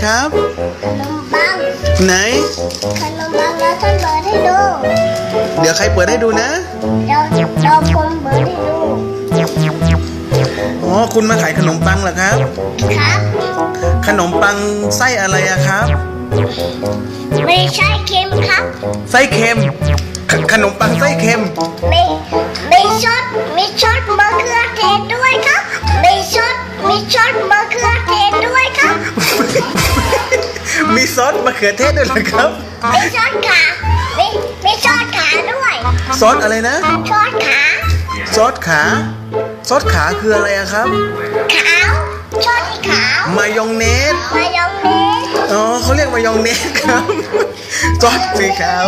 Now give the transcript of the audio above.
ครับ ขนมปัง ไหน ขนมปังแล้วท่านเบิร์ดให้ดู เดี๋ยวใครเปิดให้ดูนะ เราผมเบิร์ดให้ดู อ๋อคุณมาขายขนมปังเหรอครับ ครับ ขนมปังไส้อะไรอะครับ ไม่ใช่เค็มครับ ไส้เค็มขนมปังไส้เค็ม ไม่ไม่ชดมะเขือเทศด้วยครับไม่ชดมะเขือเทศด้วยครับ มีซอสมะเขือเทศด้วยเหรอครับ ไม่ชดขาไม่ชดขาด้วย ซอสอะไรนะ ชดขา ซอสขาซอสขาคืออะไรอะครับ ขาวชดขาว มายองเนส มายองเนส อ๋อเขาเรียกมายองเนสครับ ซอสสีขาว